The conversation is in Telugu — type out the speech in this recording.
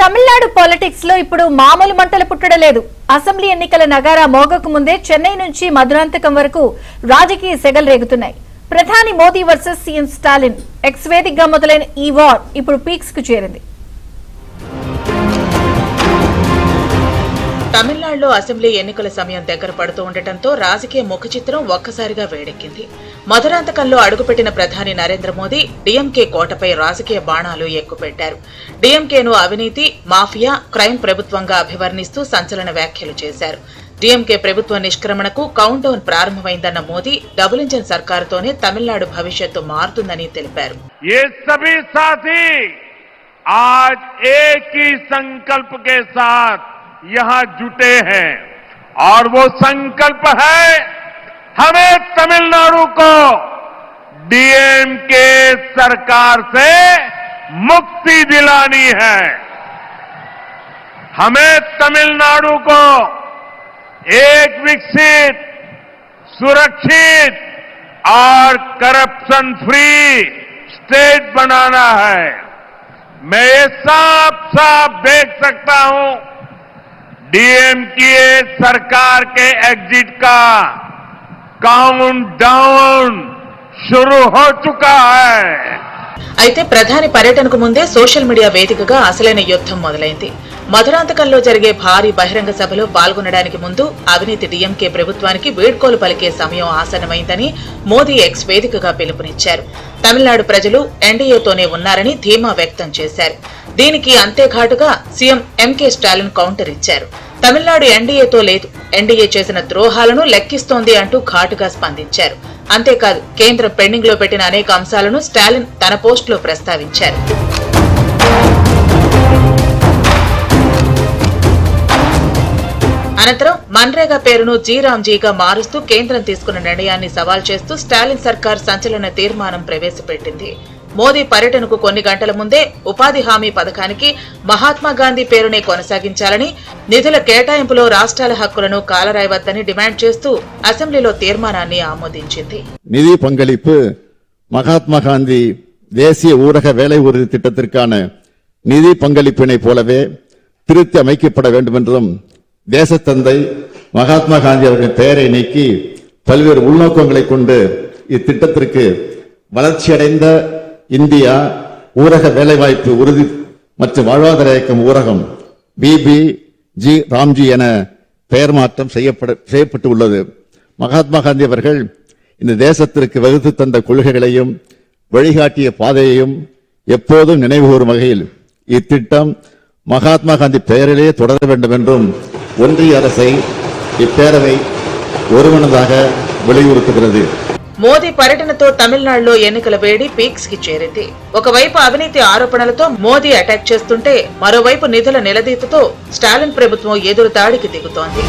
తమిళనాడు పాలిటిక్స్ లో ఇప్పుడు మామూలు మంటలు పుట్టడలేదు. అసెంబ్లీ ఎన్నికల నగారా మోగకు ముందే చెన్నై నుంచి మధురాంతకం వరకు రాజకీయ సెగలు రేగుతున్నాయి. ప్రధాని Modi versus CM Stalin X వేదికగా మొదలైన ఈ వార్ ఇప్పుడు పీక్స్ కు చేరింది. తమిళనాడులో అసెంబ్లీ ఎన్నికల సమయం దగ్గర పడుతూ ఉండటంతో రాజకీయ ముఖ చిత్రం ఒక్కసారిగా వేడెక్కింది. మధురాంతకంలో అడుగుపెట్టిన ప్రధాని నరేంద్ర మోదీ డీఎంకే కోటపై రాజకీయ బాణాలు ఎక్కుపెట్టారు. డీఎంకేను అవినీతి, మాఫియా, క్రైమ్ ప్రభుత్వంగా అభివర్ణిస్తూ సంచలన వ్యాఖ్యలు చేశారు. డీఎంకే ప్రభుత్వ నిష్క్రమణకు కౌంట్ డౌన్ ప్రారంభమైందన్న మోదీ డబుల్ ఇంజన్ సర్కారుతోనే తమిళనాడు భవిష్యత్తు మారుతుందని తెలిపారు. यहाँ जुटे हैं और वो संकल्प है हमें तमिलनाडु को डीएमके सरकार से मुक्ति दिलानी है। हमें तमिलनाडु को एक विकसित, सुरक्षित और करप्शन फ्री स्टेट बनाना है। मैं ये साफ साफ देख सकता हूं डीएमके सरकार के एग्जिट का काउंट डाउन शुरू हो चुका है। అయితే ప్రధాని పర్యటనకు ముందే సోషల్ మీడియా వేదికగా అసలైన యుద్ధం మొదలైంది. మధురాంతకంలో జరిగే భారీ బహిరంగ సభలో పాల్గొనడానికి ముందు అవినీతి డీఎంకే ప్రభుత్వానికి వీడ్కోలు పలికే సమయం ఆసన్నమైందని మోదీ ఎక్స్ వేదికగా పిలుపునిచ్చారు. తమిళనాడు ప్రజలు ఎన్డీఏతోనే ఉన్నారని ధీమా వ్యక్తం చేశారు. దీనికి అంతేఘాటుగా సీఎం ఎంకే స్టాలిన్ కౌంటర్ ఇచ్చారు. తమిళనాడు ఎన్డీఏతో లేదు, ఎన్డీఏ చేసిన ద్రోహాలను లెక్కిస్తోంది అంటూ ఘాటుగా స్పందించారు. అంతేకాదు, కేంద్రం పెండింగ్ లో పెట్టిన అనేక అంశాలను స్టాలిన్ తన పోస్టులో ప్రస్తావించారు. అనంతరం మన్రేగా పేరును జీరాంజీగా మారుస్తూ కేంద్రం తీసుకున్న నిర్ణయాన్ని సవాల్ చేస్తూ స్టాలిన్ సర్కార్ సంచలన తీర్మానం ప్రవేశపెట్టింది. మోదీ పర్యటనకు కొన్ని గంటల ముందే ఉపాధి హామీ పథకానికి మహాత్మాగాంధీ పేరునే కొనసాగించాలని, నిధుల కేటాయింపులో రాష్ట్రాల హక్కులను కాలరాయవద్దని డిమాండ్ చేస్తూ అసెంబ్లీలో తీర్మానాన్ని ఆమోదించింది. நிதி பங்களிப்பு மகாத்மா காந்தி தேசிய ஊரக வேலை உறுதி திட்டத்திற்கான நிதி பங்களிப்பினை போலவே திருத்தி அமைக்கப்பட வேண்டும் என்றும், தேசத்தந்தை மகாத்மா காந்தி அவர்களின் பெயரை நீக்கி பல்வேறு உள்நோக்கங்களை கொண்டு இத்திட்டத்திற்கு வளர்ச்சியடைந்த இந்தியா ஊரக வேலைவாய்ப்பு உறுதி மற்றும் வாழ்வாதார இயக்கம் ஊரகம் பிபி ராம்ஜி என பெயர் மாற்றம் செய்யப்பட்டு உள்ளது. மகாத்மா காந்தி அவர்கள் இந்த தேசத்திற்கு வகுத்து தந்த கொள்கைகளையும் வழிகாட்டிய பாதையையும் எப்போதும் நினைவுகூரும் வகையில் இத்திட்டம் மகாத்மா காந்தி பெயரிலேயே தொடர வேண்டும் என்றும் ஒன்றிய அரசை இப்பேரவை ஒருமனதாக வலியுறுத்துகிறது. మోదీ పర్యటనతో తమిళనాడులో ఎన్నికల వేడి పీక్స్ కి చేరింది. ఒకవైపు అవినీతి ఆరోపణలతో మోదీ అటాక్ చేస్తుంటే, మరోవైపు నిధుల నిలదీతతో స్టాలిన్ ప్రభుత్వం ఎదురు దాడికి దిగుతోంది.